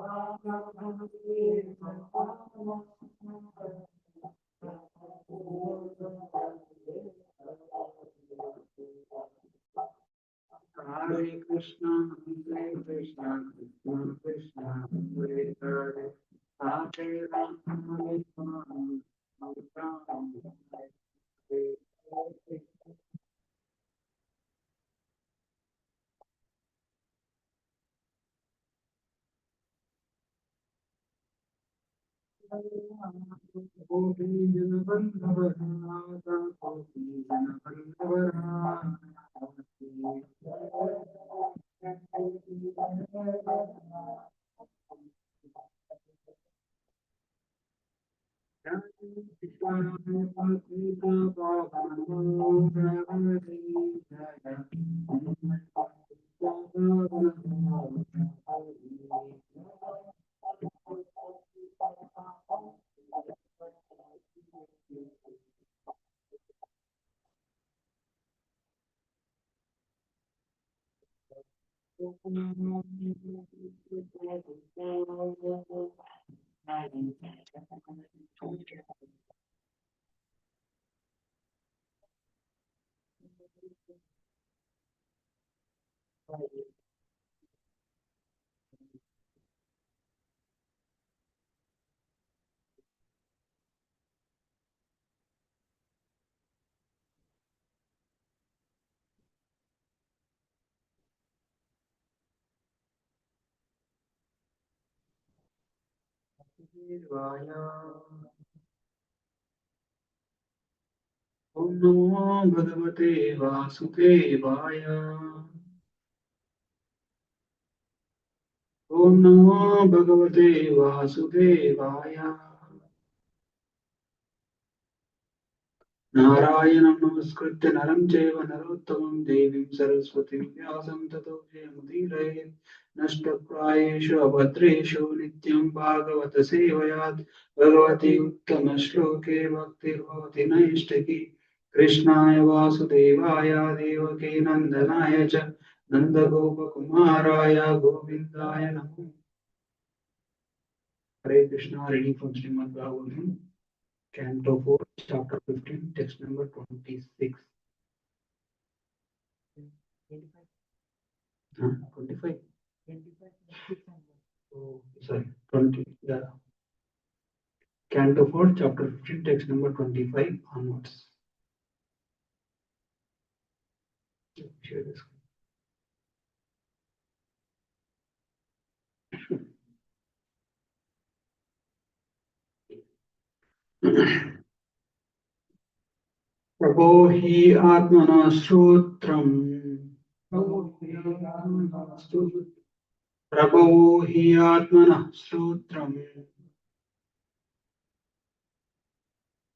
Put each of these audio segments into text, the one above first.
Hare Krishna, Hare Krishna, Krishna Krishna, Hare Hare, Hare Rama, Hare Rama, Rama Rama, Hare Hare. Kopi jana bandhavara, kopi jana bandhavara. Om Namo Bhagavate Vasudevaya. Om Namo Bhagavate Vasudevaya. Narayanam Namaskritya Naram Chaiva Narottamam Devim Saraswatim Vyasam Tato Jayamudiraye Nashtaprayeshu Abhadreshu Nityam Bhagavata Sevayat Bhagavati Uttama Shloke Bhaktirvati Naishtaki Krishnaya Vasudevaya Devaki Nandanaya Cha Nandagopa Kumaraya Govindaya Namo Hare Krishna. Reading from Srimad Bhagavatam, Canto 4, Chapter 15, Text number 26. 25. Oh, sorry, 20. Yeah. Canto 4, Chapter 15, Text number 25 onwards. Share this. प्रभो हि आत्मना श्रोत्रम् प्रभो हि आत्मनः श्रोत्रम्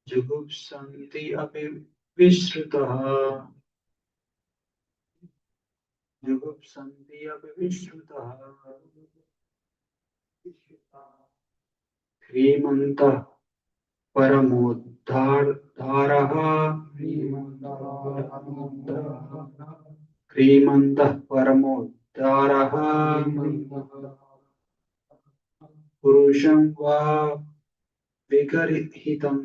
जुगुप्सन्ति अपि विश्रुतः जुगुप्सन्ति अपि विश्रुतः श्रीमन्तः परमोद्धारः श्रीमन्तः परमोद्धारः पुरुषं वा विगर्हितं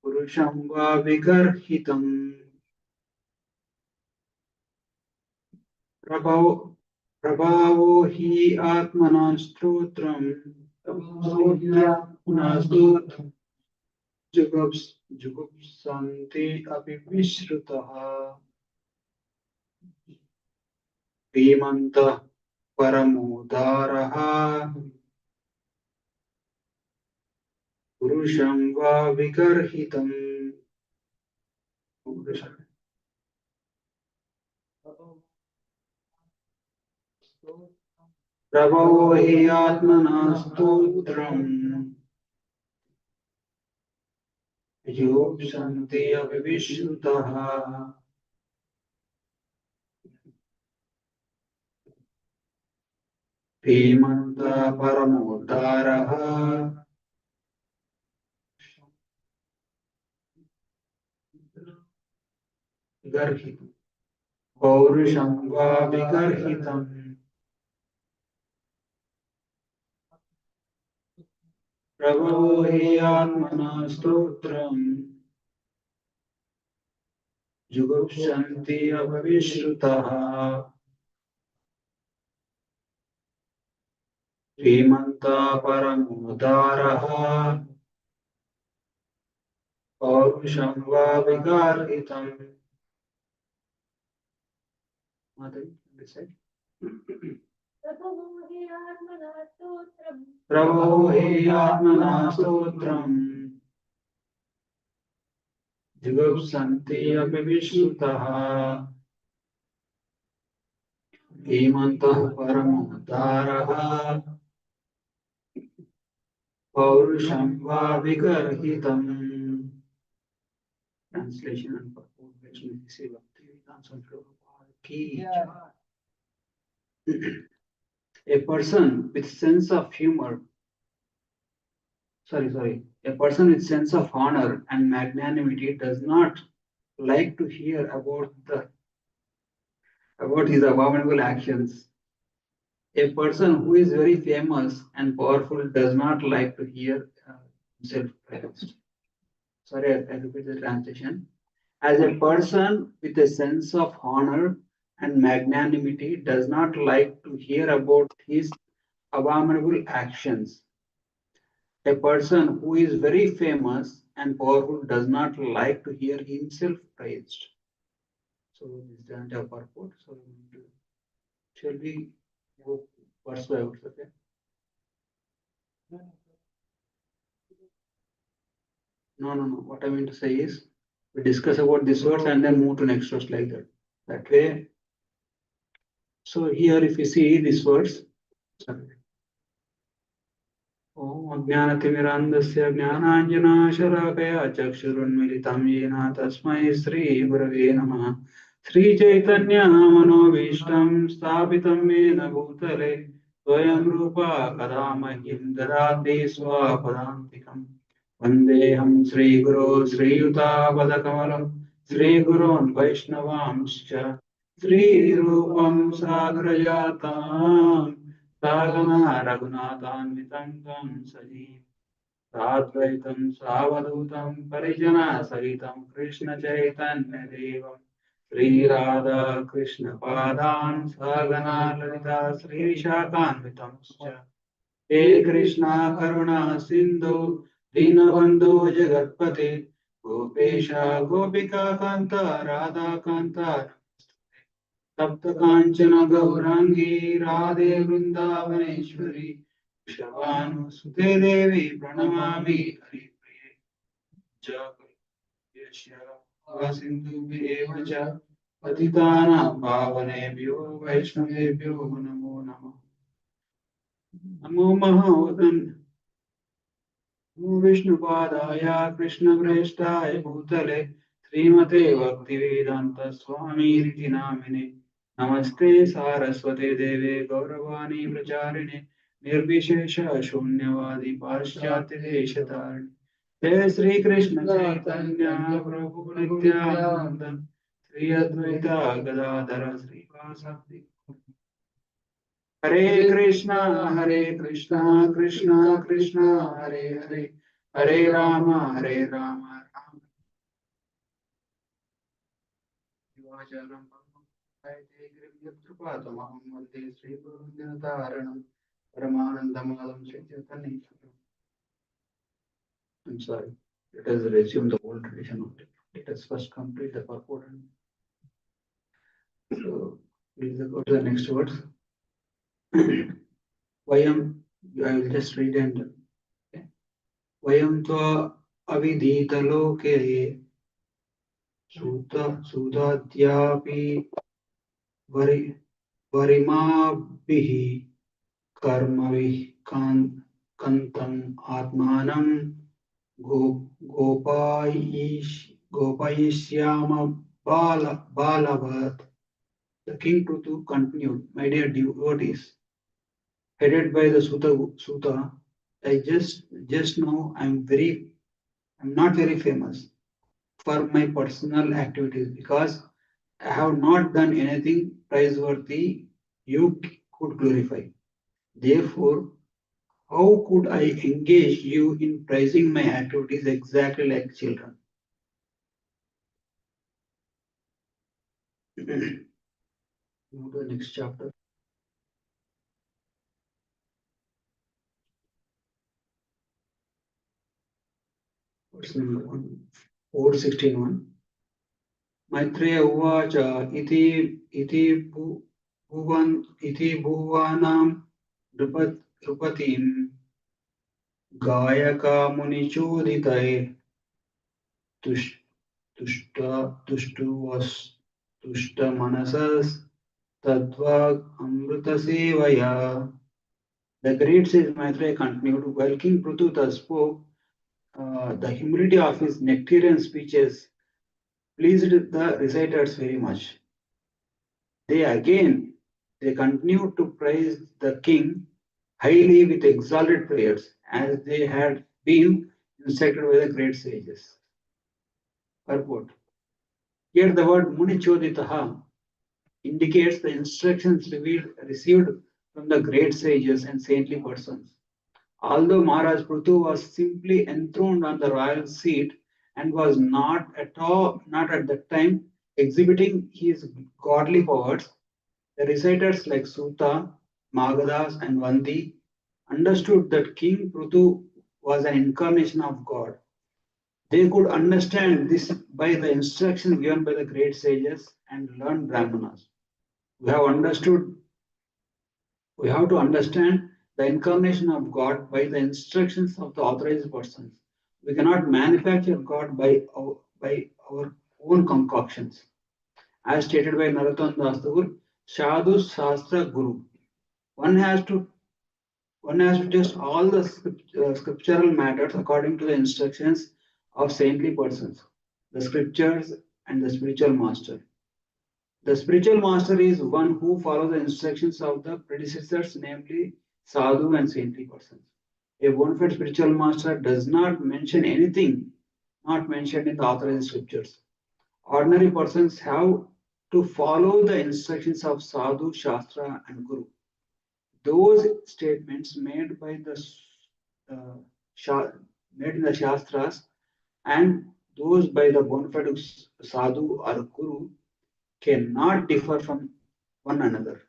पुरुषं वा विगर्हितं प्रभावो हि आत्मना स्तोत्रम् जुगुप्सन्ति अपि विश्रुतः श्रीमन्तः परमोदारः पुरुषं वा विगर्हितम् प्रभवो हि आत्मना स्तोत्रम् जुगुप्सन्ति अपि विश्रुतः श्रीमन्तः परमोदारः गर्हितम् पौरुषं वा विगर्हितम् Prabhu hi atmana stotram jugupshanti abhavishruta Hemanta paramudaraha Paurusham va vigarhitam. Madhavi, this side. Prabhu hi atmana stotram Jigupsanti api vishrutaha Hemantah paramudaraha Paurusham va vigarhitam. Translation and purport. Lakshmi Bhaktivedanta Swami Prabhupada ki jai. A person with sense of humor, a person with sense of honor and magnanimity does not like to hear about his abominable actions. A person who is very famous and powerful does not like to hear himself praised. Sorry, I repeat the translation. As a person with a sense of honor and magnanimity does not like to hear about his abominable actions. A person who is very famous and powerful does not like to hear himself praised. So this is the entire purport. So shall we go verse by verse? Okay. No. What I mean to say is we discuss about this verse and then move to next verse like that. That way. So here, if you see this verse, ॐ अज्ञानतिमिरान्धस्य ज्ञानाञ्जनाशलाकया चक्षुरुन्मिलितं येन तस्मै श्रीगुरवे नमः श्रीचैतन्यमनोभीष्टं स्थापितं येन भूतले स्वयं रूपा कदा मह्यं ददाति स्वपदान्तिकम् वन्देऽहं श्रीगुरो श्रीयुतापदकमलं श्रीगुरोन् वैष्णवांश्च श्रीरूपं साग्रजाताम् सागना रघुनाथान्वितं तं सजीवं साद्वैतं सावधूतं परिजनसहितं कृष्णचैतन्यदेवं श्रीराधा कृष्णपादान् सागना ललिता श्रीशाखान्वितंश्च हे कृष्णा करुणा सिन्धु दीनबन्धो जगत्पते गोपेश गोपिका कान्त राधा कान्त तप्त कांचन गौरांगी राधे वृंदावनेश्वरी वृषभानुसुते देवी प्रणमामि हरिप्रिये जय सिन्धुभ्येव च पतितानां पावनेभ्यो वैष्णवेभ्यो नमो नमः नमो महावदन् नमो विष्णुपादाय कृष्णप्रेष्ठाय भूतले श्रीमते भक्तिवेदान्त स्वामीरिति नामिने नमस्ते सारस्वते देवे गौरवाणी प्रचारिणे निर्विशेष शून्यवादी पाश्चात्य देशतारिणे जय श्री कृष्ण चैतन्य प्रभु नित्यानंद श्री अद्वैता गदाधर श्रीवासादि हरे कृष्णा कृष्णा कृष्णा हरे हरे हरे राम राम शिवाचार्यं कृपातमहं वन्दे श्रीगुरुनितारणं परमानन्दमालं श्रीचैतन्यम्. I'm sorry. Let us resume the old tradition only. Let us first complete the purport. So please go to the next words. Vayam, I will just read and okay. Vayam tva aviditaloke sudadyapi varimabihi कर्मभिः कान्तं आत्मानं गोपयिष्याम बालवत्. The King Prithu continued, my dear devotees, headed by the Sutta, I just know I'm not very famous for my personal activities because I have not done anything praiseworthy you could glorify. Therefore, How could I engage you in praising my activities exactly like children? Move to the next chapter. What's number one? 461. Maitreya Uvacha iti bhuvanam drupatim gayaka munichoditair tush tushtu was tushta manasas tadvag amrita sevaya. The great sage Maitreya continued, while King Prithuta spoke, the humility of his nectarian speeches pleased the reciters very much. They continued to praise the king highly with exalted prayers, as they had been instructed by the great sages. Purport. Here the word Munichoditaha indicates the instructions received from the great sages and saintly persons. Although Maharaj Prithu was simply enthroned on the royal seat and was not at that time exhibiting his godly powers, the reciters like Suta, Magadas, and Vanti understood that King Prithu was an incarnation of God. They could understand this by the instructions given by the great sages and learned Brahmanas. We have understood We have to understand the incarnation of God by the instructions of the authorized persons. We cannot manufacture God by our own concoctions. As stated by Narottam Das Thakur, Sadhu Shastra Guru. One has to one has to test all the scriptural matters according to the instructions of saintly persons, the scriptures and the spiritual master. The spiritual master is one who follows the instructions of the predecessors, namely sadhu and saintly persons. A bona fide spiritual master does not mention anything not mentioned in the authorized scriptures. Ordinary persons have to follow the instructions of sadhu, shastra, and guru. Those statements uh, made in the shastras and those by the bona fide sadhu or guru cannot differ from one another.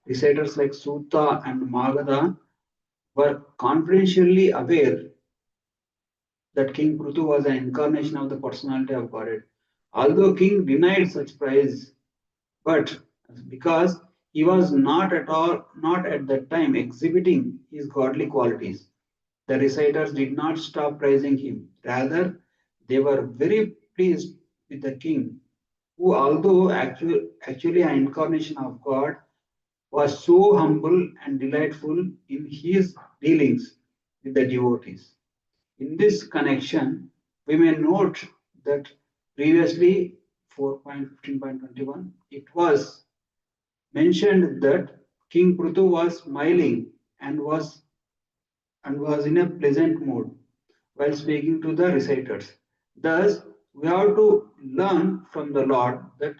Reciters like Sutta and Magadha were confidentially aware that King Prithu was an incarnation of the personality of Godhead. Although King denied such praise, but because he was not at that time exhibiting his godly qualities, the reciters did not stop praising him. Rather, they were very pleased with the king, who, although actually an incarnation of God, was so humble and delightful in his dealings with the devotees. In this connection, we may note that previously 4.15.21 it was mentioned that King Prithu was smiling and was in a pleasant mood while speaking to the reciters. Thus, we have to learn from the Lord that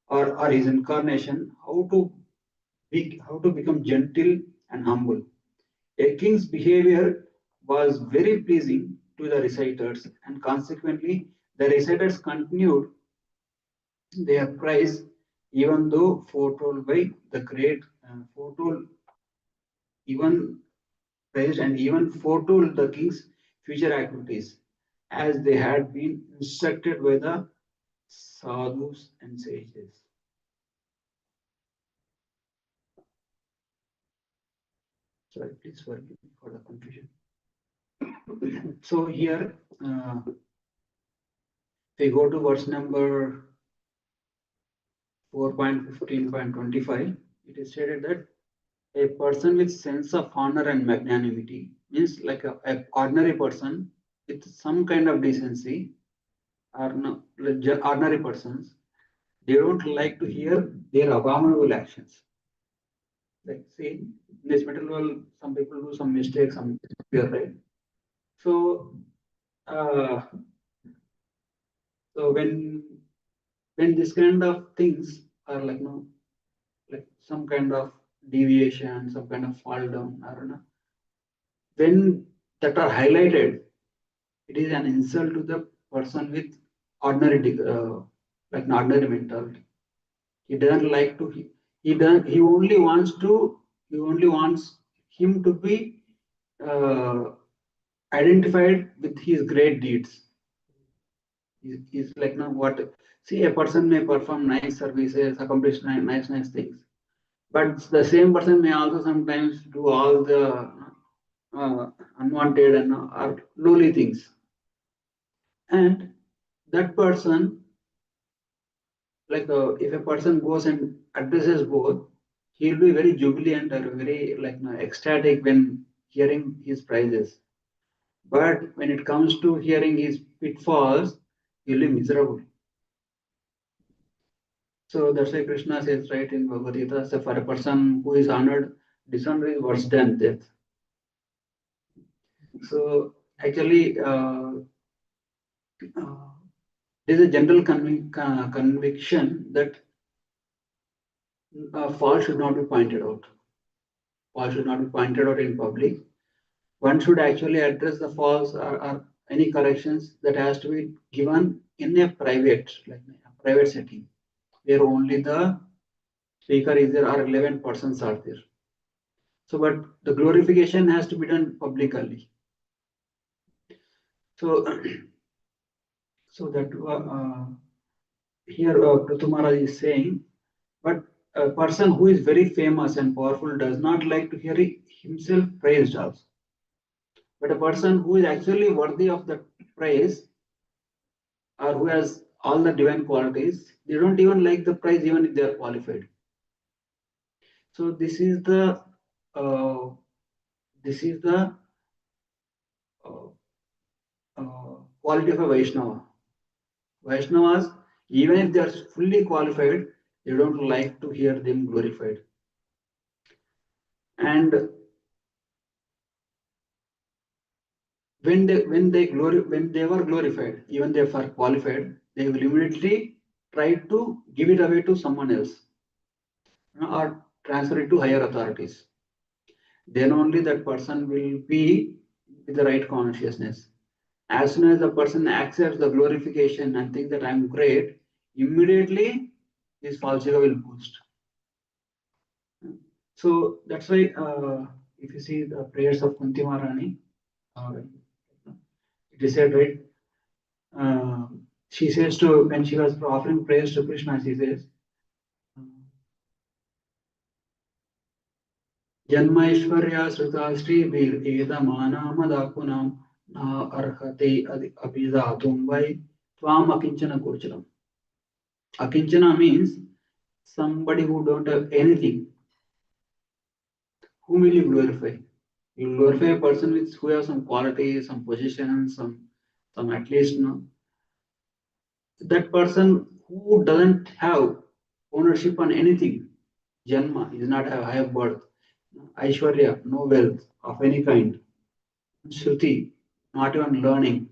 or his incarnation how to become gentle and humble. A king's behavior was very pleasing to the reciters, and consequently, the reciters continued their praise even though foretold by the great, foretold even praised and even foretold the king's future activities as they had been instructed by the sadhus and sages. Sorry, please forgive me for the confusion. So here, we go to verse number 4.15.25. It is stated that a person with sense of honor and magnanimity means like a ordinary person with some kind of decency or no, like ordinary persons, they don't like to hear their abominable actions. Like see, in this material world, some people do some mistakes, some here, right? So, uh, so when this kind of things are like no, like some kind of deviation, some kind of fall down, I don't know. When that are highlighted, it is an insult to the person with ordinary, like an ordinary mentality. He doesn't like to. He doesn't. He only wants to. He only wants him to be identified with his great deeds. He's like now what? See, a person may perform nice services, accomplish nice things, but the same person may also sometimes do all the unwanted and or lowly things, and that person, like if a person goes and addresses both, he'll be very jubilant or very like ecstatic when hearing his praises. But when it comes to hearing his pitfalls, he'll be miserable. So that's why Krishna says right in Bhagavad Gita, so for a person who is honored, dishonor is worse than death. So actually, there is a general conviction that fault should not be pointed out. Fault should not be pointed out in public. One should actually address the faults or any corrections that has to be given in a private, like a private setting, where only the speaker is there or relevant persons are there. So, but the glorification has to be done publicly. So, so that here Prithu Maharaj is saying, but a person who is very famous and powerful does not like to hear himself praised also. But a person who is actually worthy of the praise or who has all the divine qualities, they don't even like the praise even if they are qualified. So uh, this is the uh, quality of a Vaishnava. Vaishnavas, even if they are fully qualified, they don't like to hear them glorified. And when they were glorified, even they were qualified, they will immediately try to give it away to someone else, or transfer it to higher authorities. Then only that person will be with the right consciousness. As soon as the person accepts the glorification and thinks that I'm great, immediately his falsika will boost. So that's why if you see the prayers of Kunti Maharani, uh, it is said, right? She says to, when she was offering prayers to Krishna, she says, Janmaishwarya Sruta Sri Bir Eda Mana Madakunam Na Arhate Abhidatum Vai Tvam Akinchana Gocharam. Akinchana means somebody who don't have anything. Whom will you glorify? You glorify a person with who has some quality, some position, some at least that person who doesn't have ownership on anything. Janma is not have high birth. Aishwarya, no wealth of any kind. Shruti, not even learning.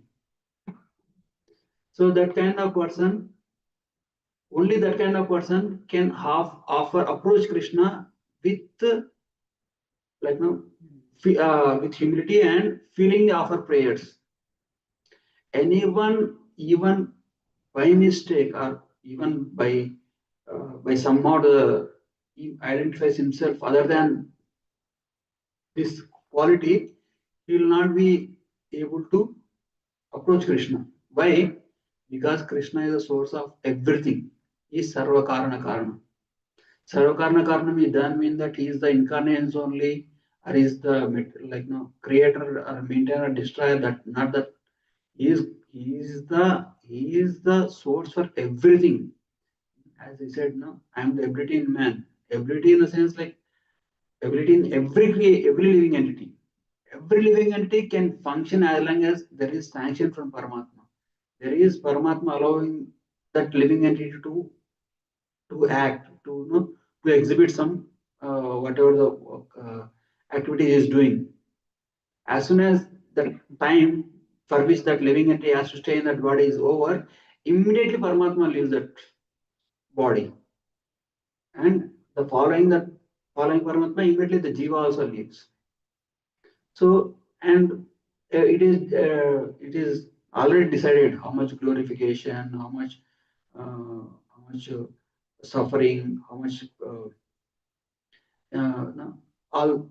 So that kind of person, only that kind of person can offer approach Krishna with like with humility and feeling the offer prayers. Anyone, even by mistake or even by somehow he identifies himself other than this quality, he will not be able to approach Krishna. Why? Because Krishna is the source of everything. He is Sarva Karana Karana. Sarva Karana Karana doesn't mean that he is the incarnations only, or is the creator or maintainer, destroyer. That not that he is the source for everything. As I said, no, I am the ability in man. Ability in the sense like ability in every living entity. Every living entity can function as long as there is sanction from Paramatma. There is Paramatma allowing that living entity to act, to exhibit some whatever the activity he is doing. As soon as the time for which that living entity has to stay in that body is over, immediately Paramatma leaves that body. And the following Paramatma, immediately the jiva also leaves. So, and it is already decided how much glorification, how much suffering, how much no, all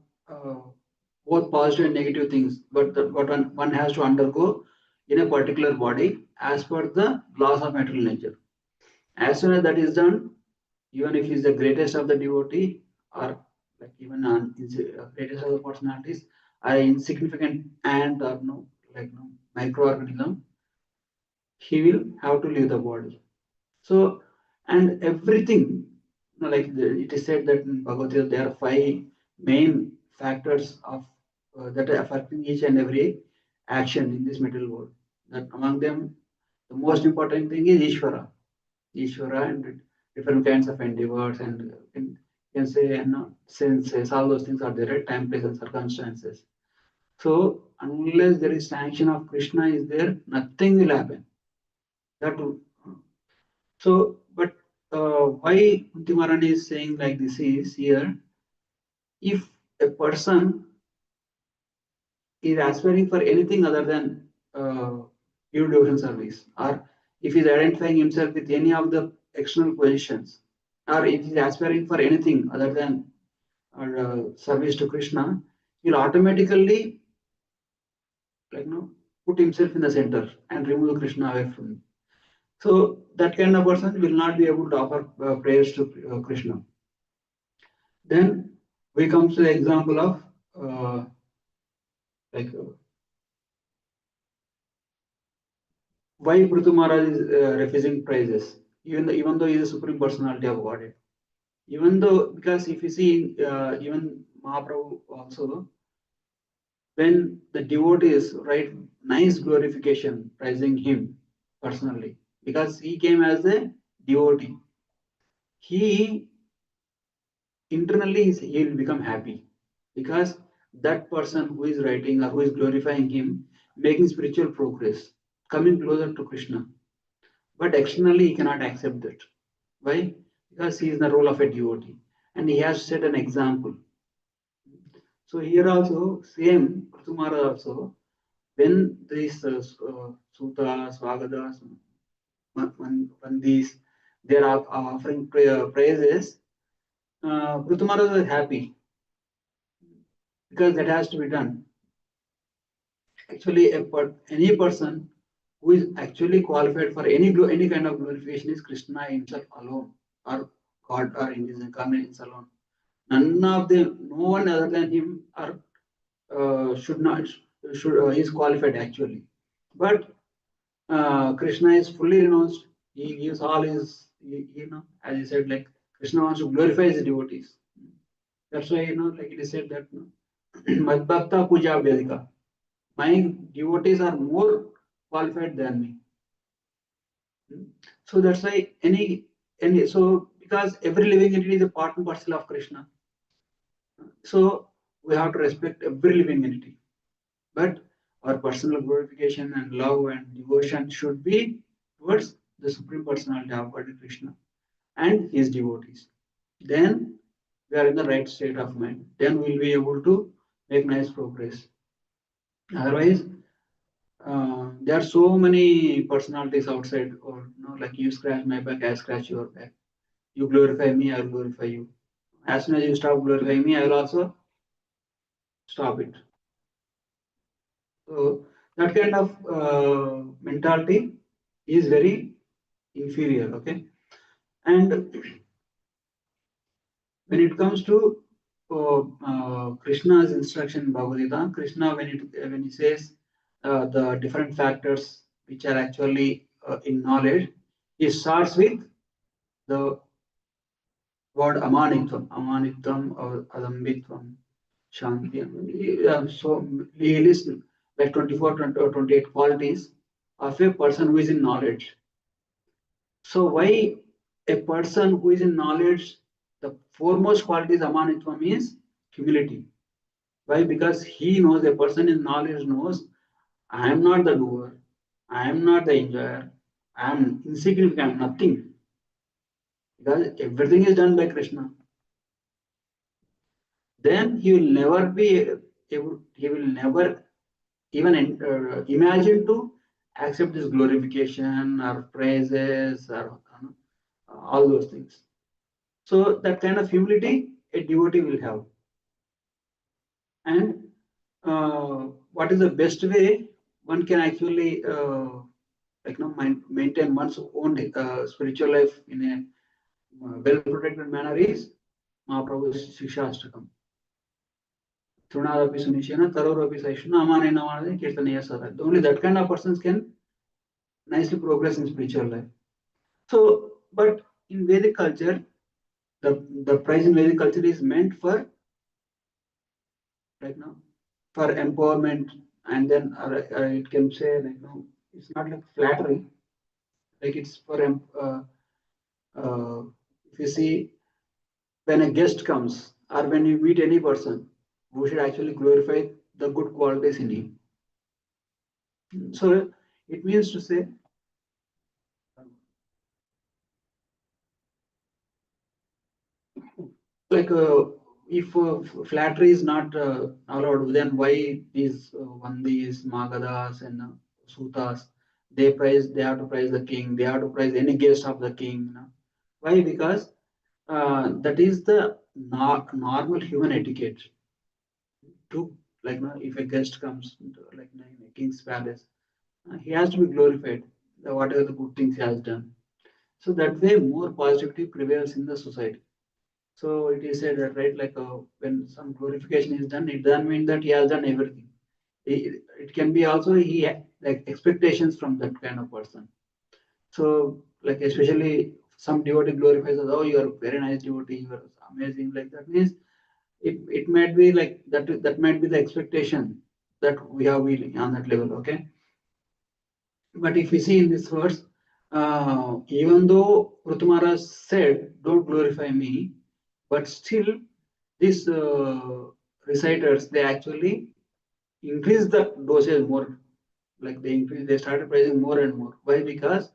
both positive and negative things, but what one has to undergo in a particular body as per the laws of material nature. As soon as that is done, even if he is the greatest of the devotee, or like even greatest of the personalities, are insignificant ant or no, like no microorganism, he will have to leave the body. So, and everything, like it is said that in Bhagavad Gita, there are five main factors of that are affecting each and every action in this material world. That among them, the most important thing is Ishvara and different kinds of endeavors, and can say senses, all those things are there at time, place, and circumstances. So unless there is sanction of Krishna is there, nothing will happen. That so, but why Kunti Maharani is saying like this is here, if a person is aspiring for anything other than pure devotion service, or if he is identifying himself with any of the external positions, or if he is aspiring for anything other than service to Krishna, he will automatically like put himself in the center and remove Krishna away from him. So that kind of person will not be able to offer prayers to Krishna. Then we come to the example of like why Prithu Maharaj is refusing praises, even though he is a supreme personality of Godhead. Even though, because if you see even Mahaprabhu also, when the devotees write nice glorification praising him personally, because he came as a devotee, he internally he will become happy because that person who is writing or who is glorifying him making spiritual progress, coming closer to Krishna. But externally he cannot accept that. Why? Because he is in the role of a devotee and he has set an example. So here also same Pratumara also, when these Sutas, Svagadas, Vandis, they are offering praises, Pratumara is happy because that has to be done. Actually, any person who is actually qualified for any kind of glorification is Krishna himself alone, or God, or in his incarnations alone. None of them, no one other than him, are should not should is qualified actually. But Krishna is fully renounced. He gives all his, as he said, like Krishna wants to glorify his devotees. That's why like it is said that Madbhakta Puja Vedika. My devotees are more qualified than me. So that's why any so because every living entity is a part and parcel of Krishna. So we have to respect every living entity. But our personal glorification and love and devotion should be towards the Supreme Personality of God Krishna and his devotees. Then we are in the right state of mind. Then we'll be able to make nice progress. Otherwise, there are so many personalities outside, or like you scratch my back, I scratch your back. You glorify me, I will glorify you. As soon as you stop glorifying me, I will also stop it. So that kind of mentality is very inferior. Okay, and when it comes to Krishna's instruction in Bhagavad Gita, Krishna when he says the different factors which are actually in knowledge, he starts with the word amanitvam or adambitvam, shanti. So he lists like 24 or 28 qualities of a person who is in knowledge. So why a person who is in knowledge, the foremost quality is amanitvam is humility. Why? Because he knows, a person in knowledge knows, I am not the doer, I am not the enjoyer, I am insignificant, I am nothing. Because everything is done by Krishna. then he will never be able, he will never even imagine to accept this glorification or praises or all those things. So that kind of humility a devotee will have. And what is the best way one can actually maintain one's own spiritual life in a well protected manner is Mahaprabhu's Shikshastakam. Trunadapi Sunishena, Tarorapi Saishuna, Amane Namane, Kirtanaya Sada. Only that kind of persons can nicely progress in spiritual life. So, but in Vedic culture, the prize in Vedic culture is meant for like now for empowerment, and then it can say like no, it's not like flattery, like it's for if you see when a guest comes or when you meet any person, we should actually glorify the good qualities in him. So it means to say like if flattery is not allowed, then why these Vandis, Magadas, and Sutas, they have to praise the king, they have to praise any guest of the king. Why? Because that is the normal human etiquette. To like if a guest comes into, like in a king's palace, he has to be glorified, whatever the good things he has done. So that way, more positivity prevails in the society. So it is said that right, like when some glorification is done, it doesn't mean that he has done everything. It can be also like expectations from that kind of person. So like especially some devotee glorifies us, oh, you are a very nice devotee, you are amazing. Like that means it might be like that. That might be the expectation that we have on that level. Okay, but if we see in this verse, even though Rutumara said, "Don't glorify me," but still these reciters they actually increase the dosage more. Like they started praising more and more. Why? Because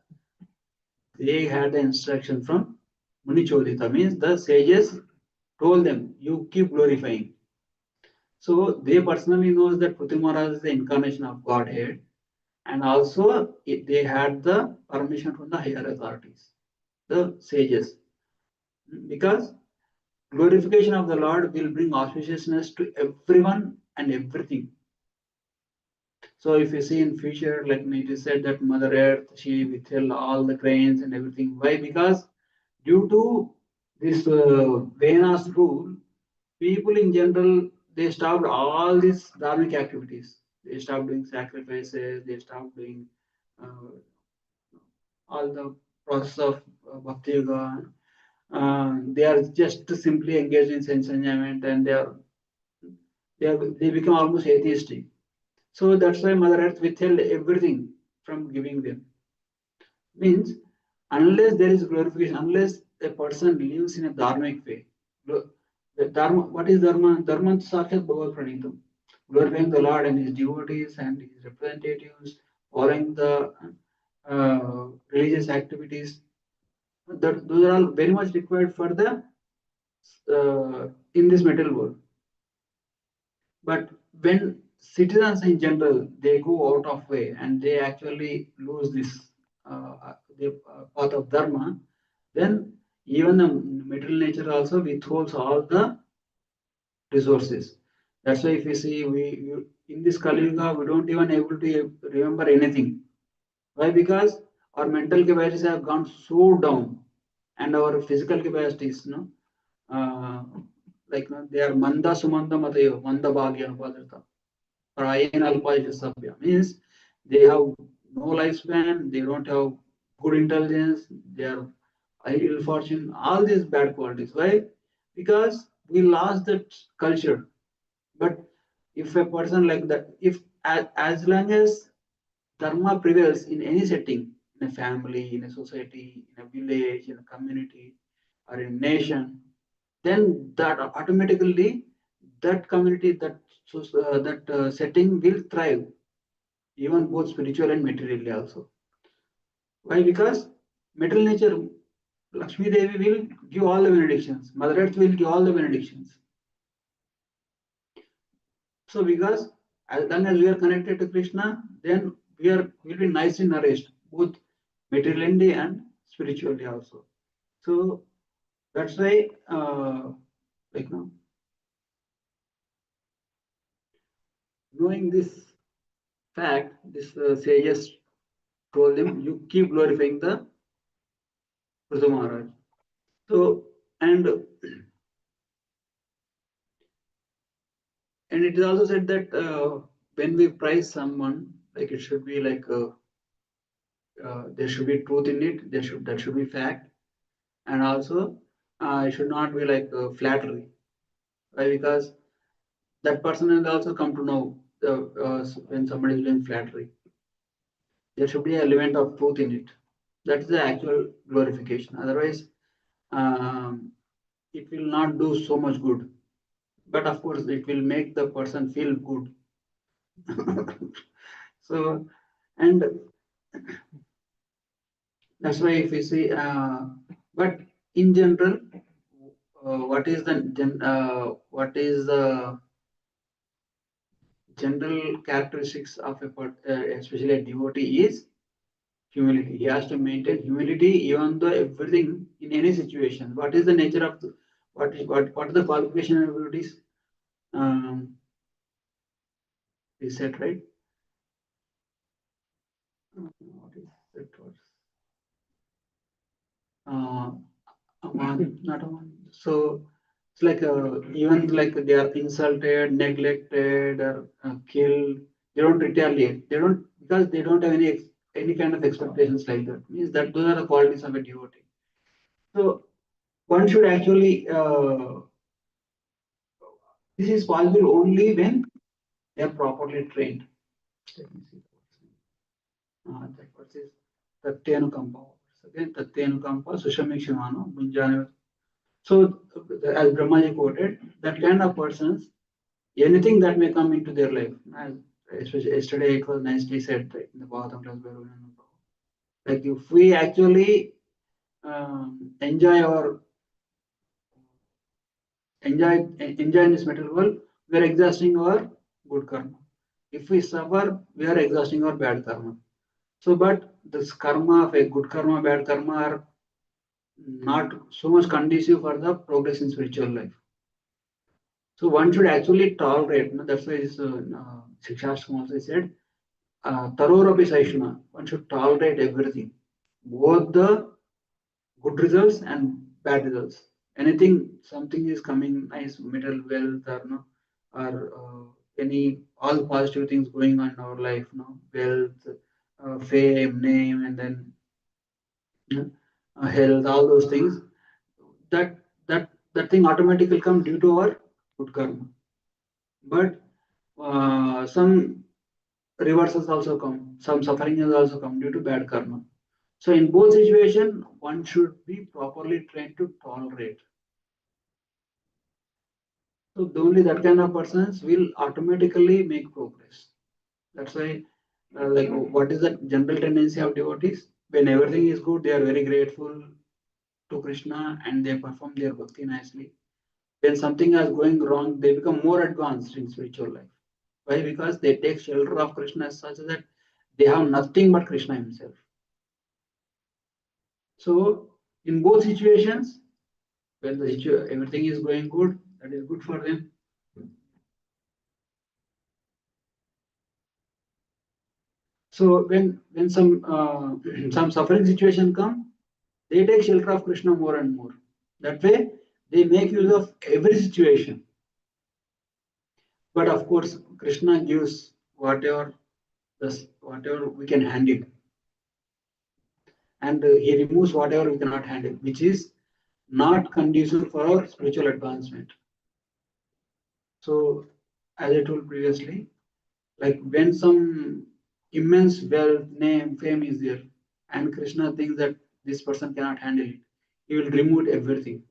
they had the instruction from Muni Chodita, means the sages told them, you keep glorifying. So they personally knows that Pruthvi Maharaj is the incarnation of Godhead, and also they had the permission from the higher authorities, the sages, because glorification of the Lord will bring auspiciousness to everyone and everything. So if you see in future, like it is said that Mother Earth, she withheld all the grains and everything. Why? Because due to this Vena's rule, people in general, they stopped all these dharmic activities. They stopped doing sacrifices, they stopped doing uh, all the process of bhakti yoga. They are just simply engaged in sense enjoyment, and they become almost atheistic. So that's why Mother Earth withheld everything from giving them. Means unless there is glorification, unless a person lives in a dharmic way. The dharma, what is dharma? Dharma sakshat bhagavad pranitam. Glorifying the Lord and his devotees and his representatives, following the religious activities. Those are all very much required for the in this material world. But when citizens in general they go out of way and they actually lose this the path of dharma, then even the material nature also withholds all the resources. That's why if you see in this Kali Yuga we don't even able to remember anything. Why? Because our mental capacities have gone so down, and our physical capacities, uh, like they are manda sumanda matayo manda bhagya anupadirta. Prayan alpayasya sabya means they have no lifespan, they don't have good intelligence, they are ill fortune, all these bad qualities. Why? Because we lost that culture. But if a person like that, if as long as dharma prevails in any setting, in a family, in a society, in a village, in a community, or in a nation, then that automatically that community, that setting will thrive, even both spiritual and materially also. Why? Because material nature, Lakshmi Devi will give all the benedictions, Mother Earth will give all the benedictions. So because as long as we are connected to Krishna, then will be nicely nourished, both materially and spiritually also. So that's why, like now, knowing this fact, this sages told them, you keep glorifying the Prithu Maharaj. So and it is also said that when we praise someone, like it should be like there should be truth in it. That should be fact, and also it should not be like flattery, right? Because that person will also come to know when somebody is doing flattery. There should be an element of truth in it. That's the actual glorification. Otherwise, um, it will not do so much good. But of course, it will make the person feel good. So, and that's why if we see, but in general, what is the general characteristics of especially a devotee is humility. He has to maintain humility even though everything in any situation. What is the nature of what are the qualification of devotees? Um, we said right. What is that word? Uh, Aman, not Aman. So it's like even like they are insulted, neglected, or killed. They don't retaliate. They don't because they don't have any kind of expectations like that. Means that those are the qualities of a devotee. So one should actually this is possible only when they are properly trained. Let me see. That what is Tatyanukampa. Again, Tatyanukampa, Sushamikshimano, Munjana. So, as Brahmaji quoted, that kind of persons, anything that may come into their life, as especially yesterday it was nicely said right, in the Bhagavatam class by Raghunatha Prabhu. Like if we actually enjoy our enjoy in this material world, we are exhausting our good karma. If we suffer, we are exhausting our bad karma. So, but this karma of a good karma, bad karma are not so much conducive for the progress in spiritual life. So one should actually tolerate. That's why Shikshashtam also said, Tarorapi Saishuna. One should tolerate everything, both the good results and bad results. Anything, something is coming nice, material wealth, or no, or any all positive things going on in our life, no, wealth, fame, name, and then health, all those things. That that thing automatically come due to our good karma. But some reversals also come, some suffering has also come due to bad karma. So in both situations, one should be properly trained to tolerate. So only that kind of persons will automatically make progress. That's why, like, what is the general tendency of devotees? When everything is good, they are very grateful to Krishna and they perform their bhakti nicely. When something is going wrong, they become more advanced in spiritual life. Why? Because they take shelter of Krishna such that they have nothing but Krishna himself. So in both situations, when everything is going good, that is good for them. So when some some suffering situation come, they take shelter of Krishna more and more. That way, they make use of every situation. But of course, Krishna gives whatever we can handle, and he removes whatever we cannot handle, which is not conducive for our spiritual advancement. So, as I told previously, like when some immense wealth, name, fame is there, and Krishna thinks that this person cannot handle it, he will remove everything,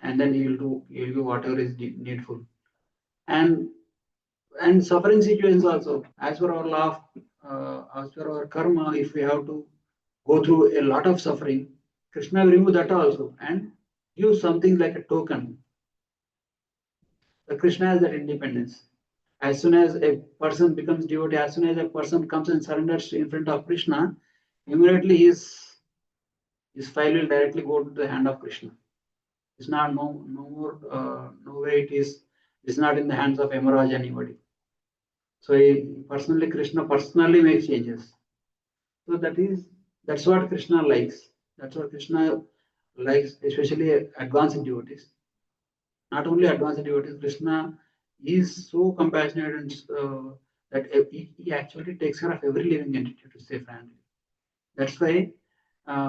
and then he will do whatever is needful. And suffering situations also, as per our law, as per our karma, if we have to go through a lot of suffering, Krishna will remove that also and give something like a token. The Krishna has that independence. As soon as a person becomes devotee, as soon as a person comes and surrenders in front of Krishna, immediately his file will directly go to the hand of Krishna. It's not no more no way it's not in the hands of Emeraj anybody. So personally Krishna personally makes changes. So that's what Krishna likes. That's what Krishna likes, especially advanced devotees. Not only advanced devotees, Krishna is so compassionate and that he actually takes care of every living entity, to say frankly. That's why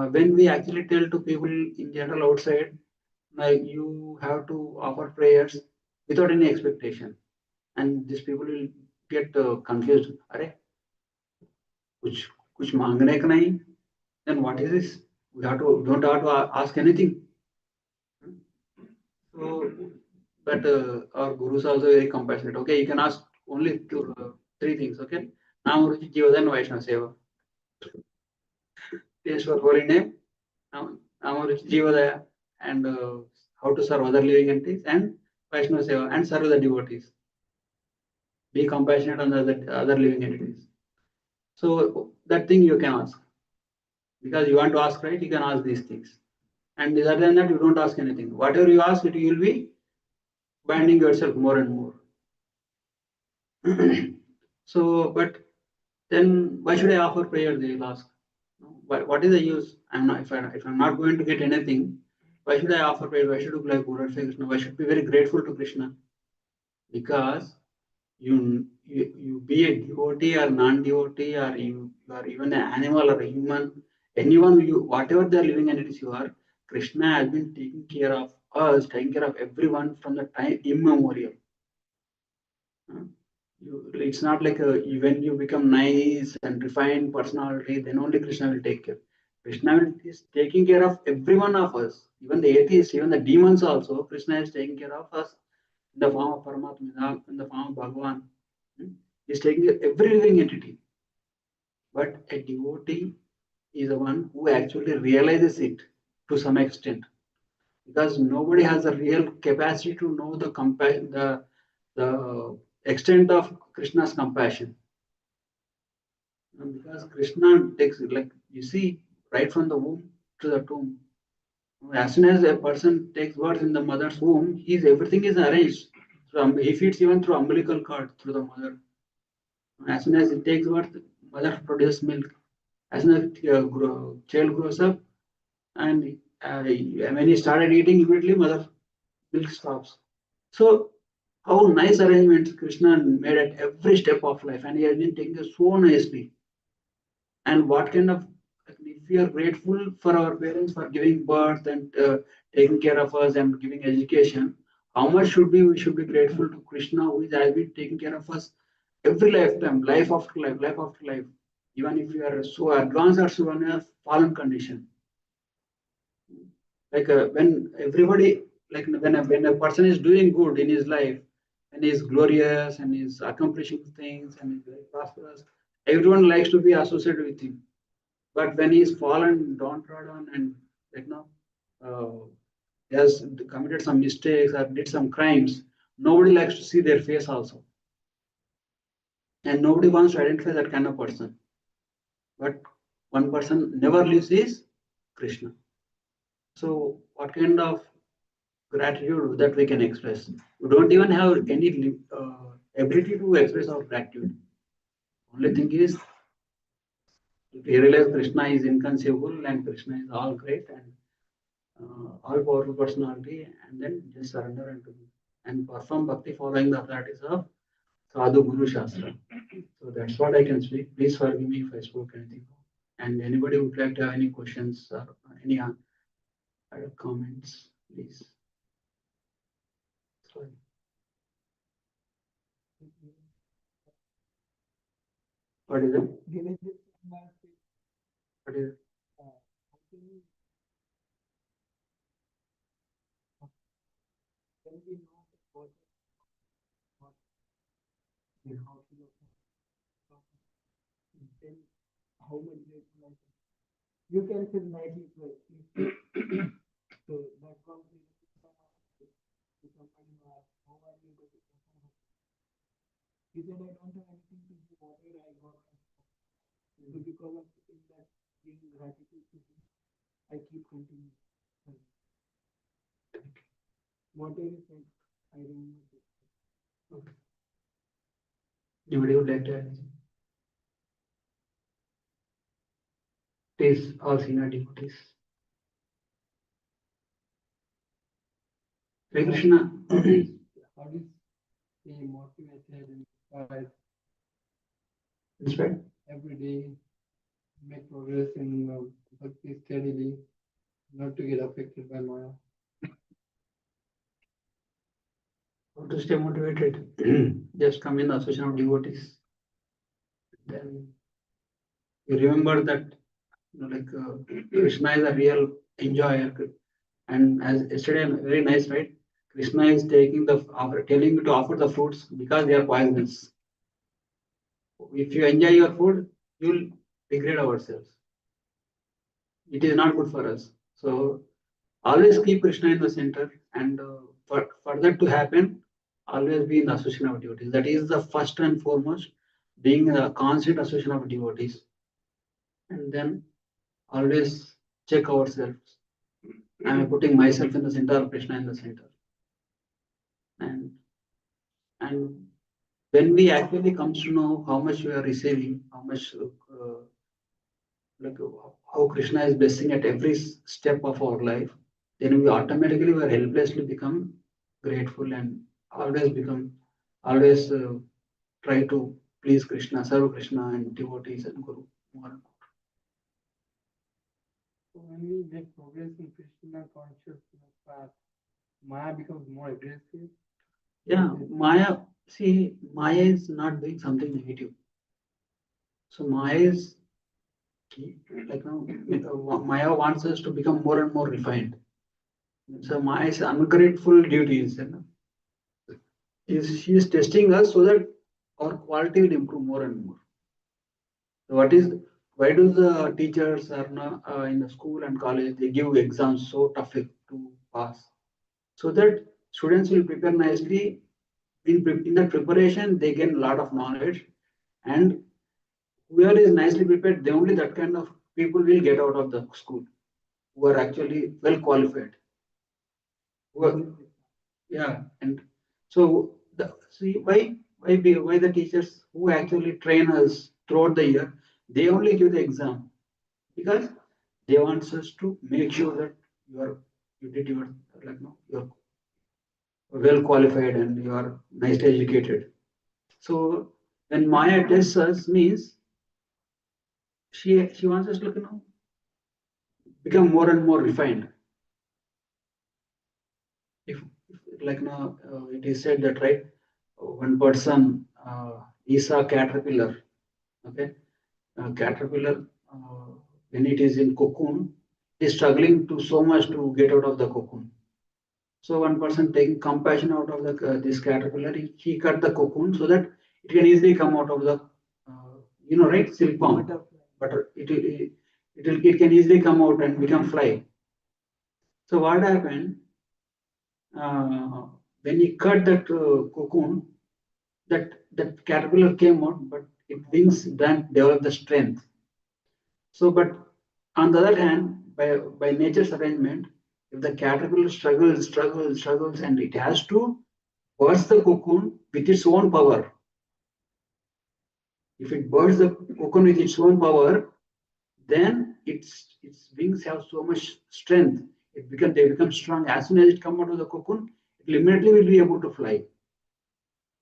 when we actually tell to people in general outside, like you have to offer prayers without any expectation, and these people will get confused. Are कुछ कुछ मांगने का नहीं, then what is this? We don't have to ask anything. So, but our gurus are also very compassionate. Okay, you can ask only three things. Okay, Nam Ruchi Jiva and Vaishnava Seva. Taste for holy name, Nam Ruchi Jiva and how to serve other living entities, and Vaishnava Seva, and serve the devotees. Be compassionate on the other living entities. So that thing you can ask, because you want to ask, right? You can ask these things. And other than that, you don't ask anything. Whatever you ask, you will be binding yourself more and more. So, but then why should I offer prayer? They will ask. What is the use? If I'm not going to get anything, why should I offer prayer? Why should I like glorify Krishna? Why should I be very grateful to Krishna? Because you be a devotee or non-devotee, or you are even an animal or a human, anyone you whatever the living entities you are, Krishna has been taking care of us, taking care of everyone from the time immemorial. It's not like when you become nice and refined personality, then only Krishna will take care. Krishna is taking care of every one of us, even the atheists, even the demons also. Krishna is taking care of us in the form of Paramatma, in the form of Bhagavan. He's taking care of every living entity. But a devotee is the one who actually realizes it to some extent, because nobody has a real capacity to know the extent of Krishna's compassion. Because Krishna takes, like you see, right from the womb to the tomb. As soon as a person takes birth in the mother's womb, everything is arranged. So he feeds even through umbilical cord through the mother. As soon as it takes birth, mother produces milk. As soon as child grows up, and when he started eating, immediately mother milk stops. So how nice arrangements Krishna made at every step of life, and he has been taking it so nicely. And what kind of, if we are grateful for our parents for giving birth and taking care of us and giving education, how much we should be grateful to Krishna, who has been taking care of us every lifetime, life after life, even if we are so advanced or so in a fallen condition. Like when everybody, like when a person is doing good in his life, and is glorious and is accomplishing things and is very prosperous, everyone likes to be associated with him. But when he is fallen, downtrodden, and like now has committed some mistakes or did some crimes, nobody likes to see their face also, and nobody wants to identify that kind of person. But one person never leaves is Krishna. So, what kind of gratitude that we can express? We don't even have any ability to express our gratitude. Only thing is, we realize Krishna is inconceivable and Krishna is all great and all powerful personality, and then just surrender and perform bhakti following the authorities of Sadhu Guru Shastra. So that's what I can speak. Please forgive me if I spoke anything. And anybody would like to have any questions or any other comments, please. Sorry. What is it? What is it? How much you can feel nicely. So that comes to somebody who asks, how are you going to perform? He said, I don't have anything to do, whatever I got. So because of in that giving gratitude to him, I keep continuing. Whatever he said, I remember it. Okay. Anybody would like to add anything? Please, all senior devotees. Hare Krishna. How do you stay motivated and inspired Inspired? every day, make progress in bhakti steadily, not to get affected by Maya? How to stay motivated? Just come in the association of devotees. Then you remember that, Krishna is a real enjoyer. And as yesterday, very nice, right? Krishna is taking telling you to offer the fruits because they are poisonous. If you enjoy your food, you'll degrade ourselves. It is not good for us. So always keep Krishna in the center, and for that to happen, always be in the association of devotees. That is the first and foremost, being a constant association of devotees, and then always check ourselves. I am putting myself in the center, or Krishna in the center, and and when we actually comes to know how much we are receiving, how much like how Krishna is blessing at every step of our life, then we automatically will helplessly become grateful and always try to please Krishna, serve Krishna and devotees and Guru more and more. So when we make progress in Krishna consciousness path, Maya becomes more aggressive. Yeah, Maya is not doing something negative. So Maya is Maya wants us to become more and more refined. So Maya is ungrateful duties. She is testing us so that our quality will improve more and more. So why do the teachers are not, in the school and college, they give exams so tough to pass, so that students will prepare nicely. In that preparation they gain a lot of knowledge, and whoever is nicely prepared, they only that kind of people will get out of the school who are actually well qualified. Yeah, and so why the teachers who actually train us throughout the year, they only give the exam because they want us to make sure that you are you did your you're well qualified and you are nicely educated. So when Maya tests us means she wants us to become more and more refined. If like now it is said that, right, one person is a caterpillar. Okay, caterpillar, when it is in cocoon, is struggling to so much to get out of the cocoon. So one person taking compassion out of this caterpillar, he cut the cocoon so that it can easily come out of the right, silkworm, but it can easily come out and become fly. So what happened, when he cut that cocoon, that caterpillar came out, but its wings didn't develop the strength. So, but on the other hand, by nature's arrangement, if the caterpillar struggles, and it has to burst the cocoon with its own power. If it bursts the cocoon with its own power, then its wings have so much strength. They become strong. As soon as it comes out of the cocoon, it immediately will be able to fly.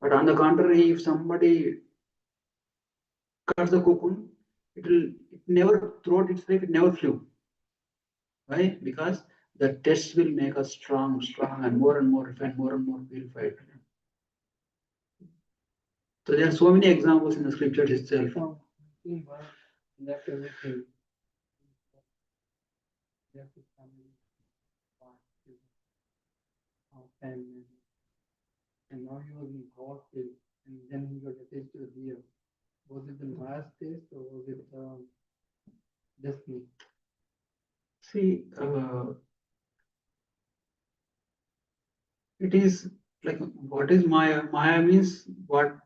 But on the contrary, if somebody cuts the cocoon, it never throughout its life it never flew. Why? Because the test will make us strong, and more refined, more and more purified. So there are so many examples in the scriptures itself. Left everything. Left his family, family, and now he was in God's place, and then he got attached to the deer. Was it the Maya's taste or was it destiny? See, it is like what is Maya? Maya means what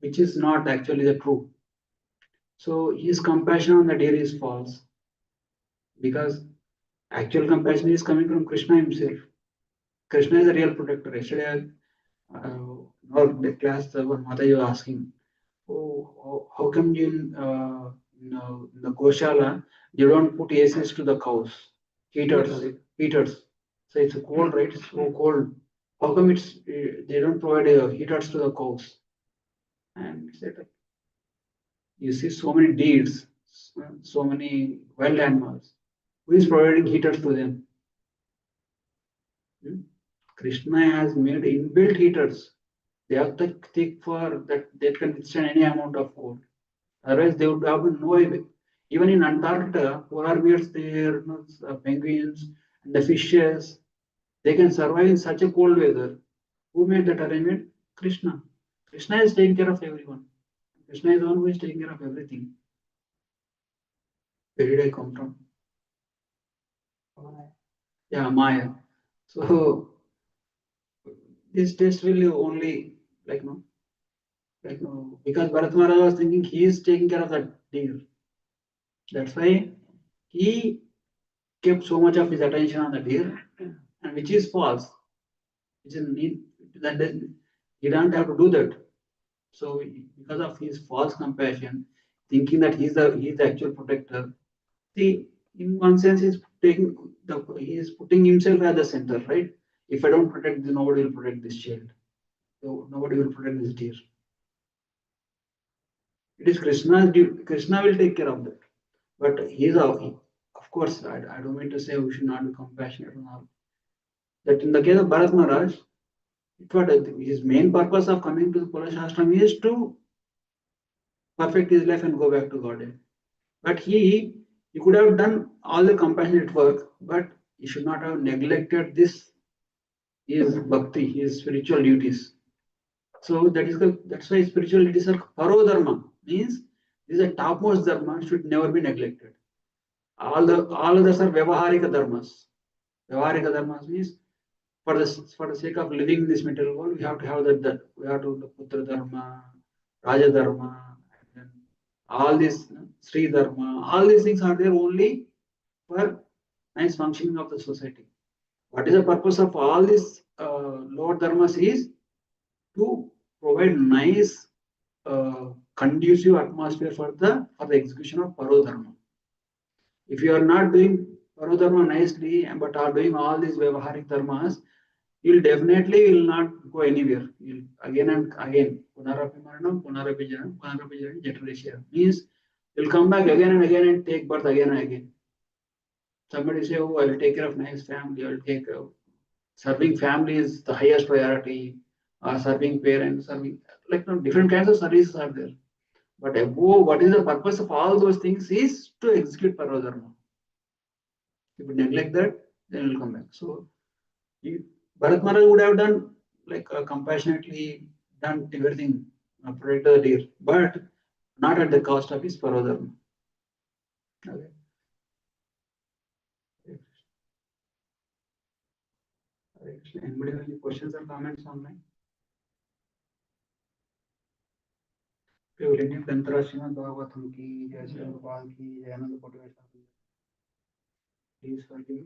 which is not actually the true. So his compassion on the deer is false, because actual compassion is coming from Krishna himself. Krishna is the real protector. Yesterday, our class, one Mataji was asking, oh, how come you, in the Goshala, you don't put ACs to the cows? Heaters. So it's cold, right? It's so cold. How come they don't provide heaters to the cows? And he said, you see so many deers, so many wild animals. Who is providing heaters to them? Hmm? Krishna has made inbuilt heaters. They are thick for that they can withstand any amount of cold. Otherwise, they would have no way. Even in Antarctica, polar bears, there, penguins, and the fishes, they can survive in such a cold weather. Who made that arrangement? Krishna. Krishna is taking care of everyone. Krishna is the one who is taking care of everything. Where did I come from? Yeah, Maya. So this test will only because Bharat Maharaj was thinking he is taking care of that deer. That's why he kept so much of his attention on the deer, and which is false. Which is need that he don't have to do that. So because of his false compassion, thinking that he's the actual protector. See, in one sense, he's putting himself at the center, right? If I don't protect, then nobody will protect this child. So nobody will protect this deer. It is Krishna's duty. Krishna will take care of that. But of course, I don't mean to say we should not be compassionate and all. That in the case of Bharat Maharaj, his main purpose of coming to the Polish ashram is to perfect his life and go back to Godhead. But he could have done all the compassionate work, but he should not have neglected his bhakti, his spiritual duties. So that's why spiritual duties are paro dharma, means this is a topmost dharma, should never be neglected. All others are vyavaharika dharmas. Vyavaharika dharmas means for the sake of living in this material world, we have to have that we have to the putra dharma, raja dharma, and then all these Sri dharma, all these things are there only for nice functioning of the society. What is the purpose of all these lower dharmas is to provide nice conducive atmosphere for the execution of paro dharma. If you are not doing paro dharma nicely but are doing all these vyavaharik dharmas, you'll definitely will not go anywhere. You'll again and again, punarapi maranam, punarapi janam, punarapi janam, jataresya. Means you'll come back again and again and take birth again and again. Somebody say, oh, I will take care of nice family, I will take care of serving family is the highest priority, serving parents, serving different kinds of services are there. But above, what is the purpose of all those things is to execute paradharma. If you neglect that, then it will come back. So Bharat Maharaj would have done compassionately done everything, protect the deer, but not at the cost of his paradharma. Okay. Anybody have any questions or comments online? प्रेवलिनी ग्रंथरा Shrimad Bhagavatam की जय, श्री गोपाल की जय, आनंद कोटि वैष्णव की। Please forgive me.